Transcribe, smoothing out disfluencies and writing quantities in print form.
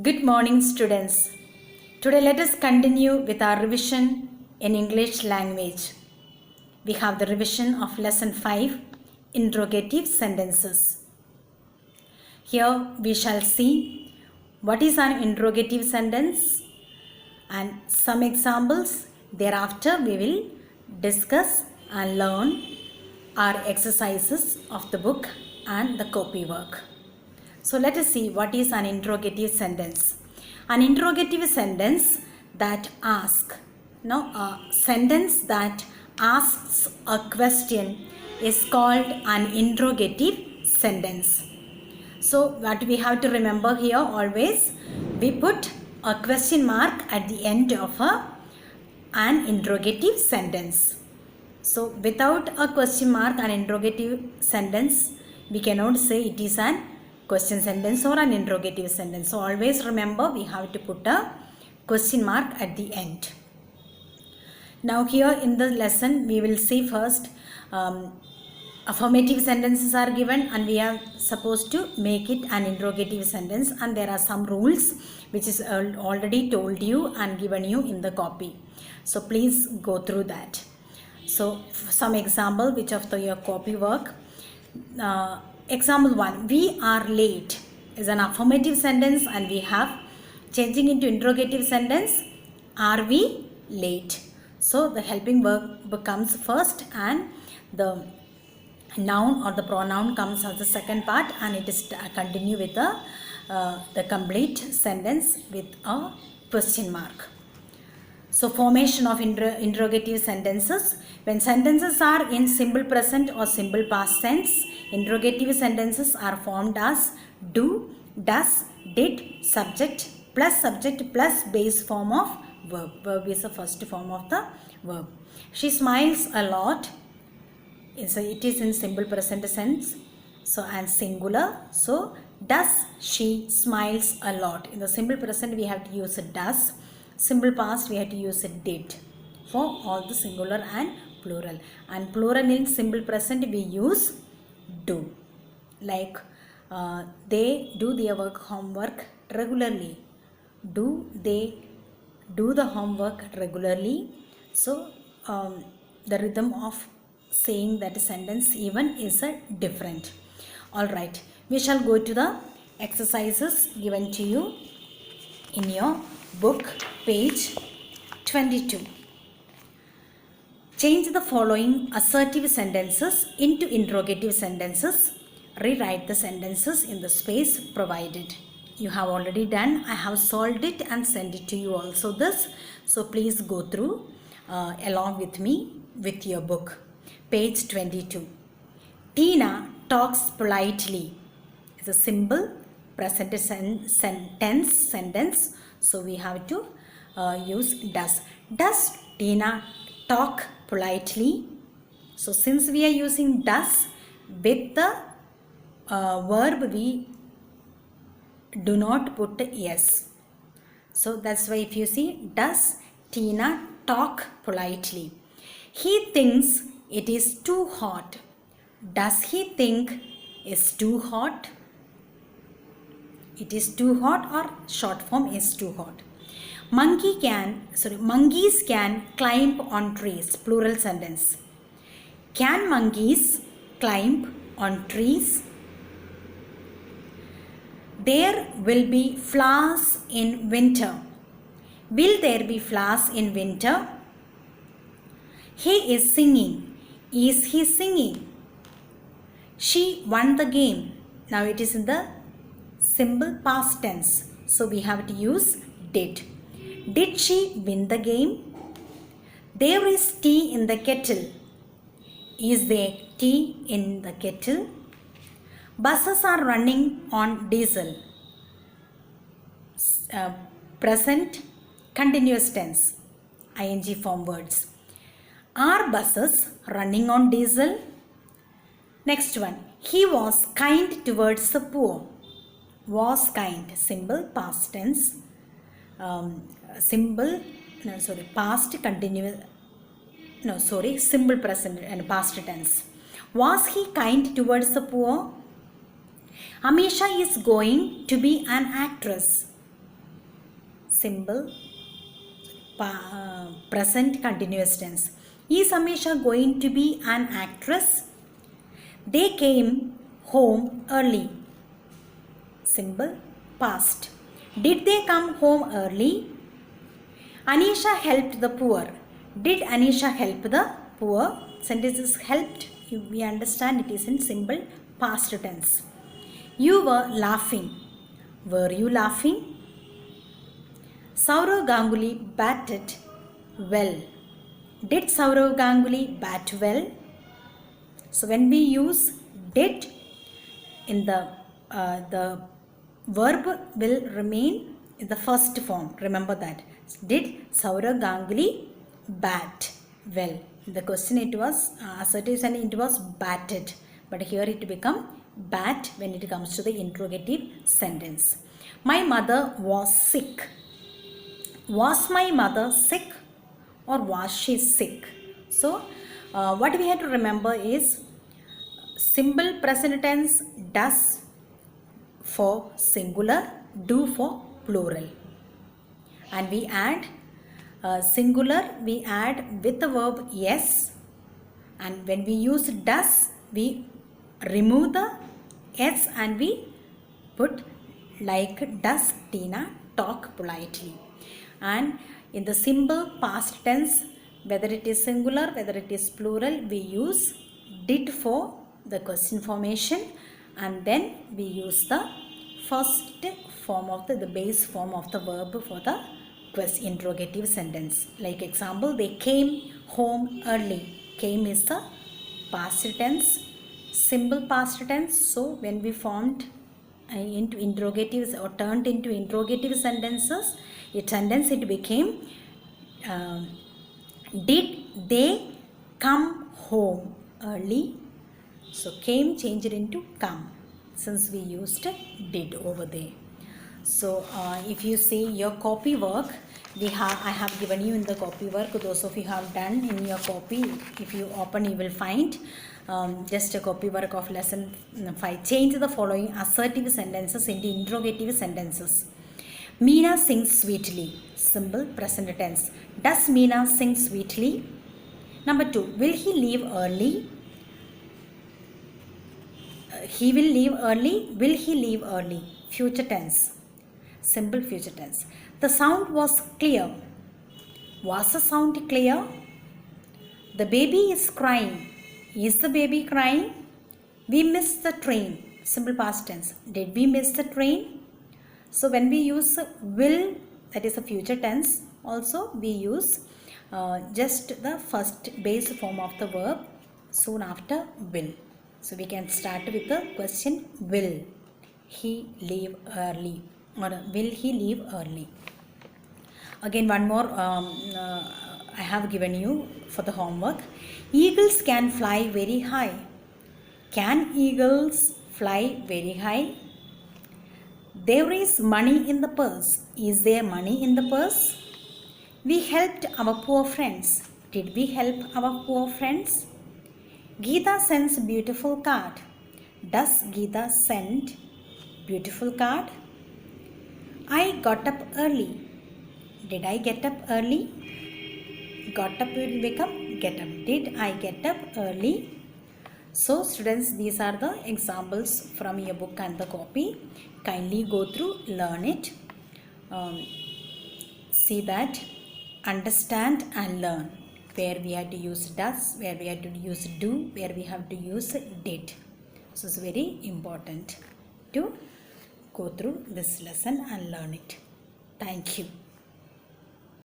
Good morning, students. Today, let us continue with our revision in English language. We have the revision of Lesson 5, Interrogative Sentences. Here, we shall see what is an interrogative sentence and some examples. Thereafter, we will discuss and learn our exercises of the book and the copy work. So let us see what is an interrogative sentence. An interrogative sentence that asks, a sentence that asks a question is called an interrogative sentence. So what we have to remember here always, we put a question mark at the end of an interrogative sentence. So without a question mark, an interrogative sentence, we cannot say it is an question sentence or an interrogative sentence. So always remember we have to put a question mark at the end. Now here in the lesson we will see first affirmative sentences are given and we are supposed to make it an interrogative sentence, and there are some rules which is already told you and given you in the copy. So please go through that. So some example which of your copy work. Example 1, we are late is an affirmative sentence and we have changing into interrogative sentence, are we late? So the helping verb becomes first and the noun or the pronoun comes as the second part, and it is continue with the complete sentence with a question mark. So formation of interrogative sentences. When sentences are in simple present or simple past tense, interrogative sentences are formed as do, does, did, subject plus base form of verb. Verb is the first form of the verb. She smiles a lot. So it is in simple present sense. So and singular. So does she smiles a lot. In the simple present we have to use does. Simple past we have to use did for all the singular and plural. And plural in simple present we use do. Like they do their homework regularly. Do they do the homework regularly? So the rhythm of saying that sentence even is different. Alright, we shall go to the exercises given to you in your book, page 22. Change the following assertive sentences into interrogative sentences. Rewrite the sentences in the space provided. You have already done. I have solved it and sent it to you also this. So please go through along with me with your book. Page 22. Tina talks politely. It's a simple present sentence. So we have to use does. Does Tina talk politely? So since we are using does with the verb, we do not put yes. So that's why if you see, does Tina talk politely? He thinks it is too hot. Does he think it's too hot? It is too hot, or short form is too hot. Monkeys can climb on trees. Plural sentence. Can monkeys climb on trees? There will be flowers in winter. Will there be flowers in winter? He is singing. Is he singing? She won the game. Now it is in the simple past tense. So we have to use did. Did she win the game? There is tea in the kettle. Is there tea in the kettle? Buses are running on diesel. Present continuous tense. ing form words. Are buses running on diesel? Next one. He was kind towards the poor. Was kind. Simple past tense. Past continuous. Simple present and past tense. Was he kind towards the poor? Amisha is going to be an actress. simple present continuous tense. Is Amisha going to be an actress? They came home early. Simple past. Did they come home early? Anisha helped the poor. Did Anisha help the poor? Sentence is helped. We understand it is in simple past tense. You were laughing. Were you laughing? Sourav Ganguly batted well. Did Sourav Ganguly bat well? So when we use did in the verb will remain in the first form. Remember that. Did Sourav Ganguly bat well? The question it was assertive and it was batted, but here it become bat when it comes to the interrogative sentence. My mother was sick. Was my mother sick or was she sick? So what we have to remember is simple present tense does for singular, do for plural, and we add singular we add with the verb yes, and when we use does we remove the s and we put like does Tina talk politely. And in the simple past tense, whether it is singular, whether it is plural, we use did for the question formation, and then we use the first form of the base form of the verb for the interrogative sentence. Like example, they came home early. Came is the past tense, simple past tense. So when we formed into interrogatives or turned into interrogative sentences, it became did they come home early? So came changed into come since we used did over there. So if you see your copy work, I have given you in the copy work, those of you have done in your copy, if you open you will find just a copy work of lesson 5. Change the following assertive sentences into interrogative sentences. Meena sings sweetly. Simple present tense. Does Meena sing sweetly? Number 2. Will he leave early? He will leave early. Will he leave early? Future tense. Simple future tense. The sound was clear. Was the sound clear? The baby is crying. Is the baby crying? We missed the train. Simple past tense. Did we miss the train? So when we use will, that is a future tense, also we use just the first base form of the verb soon after will. So we can start with the question, will he leave early, or will he leave early? Again one more I have given you for the homework. Eagles can fly very high. Can eagles fly very high? There is money in the purse. Is there money in the purse? We helped our poor friends. Did we help our poor friends? Geeta sends beautiful card. Does Geeta send beautiful card? I got up early. Did I get up early? Got up will become get up. Did I get up early? So students, these are the examples from your book and the copy. Kindly go through, learn it, see that, understand and learn where we have to use does, where we have to use do, where we have to use did. So it's very important to go through this lesson and learn it. Thank you.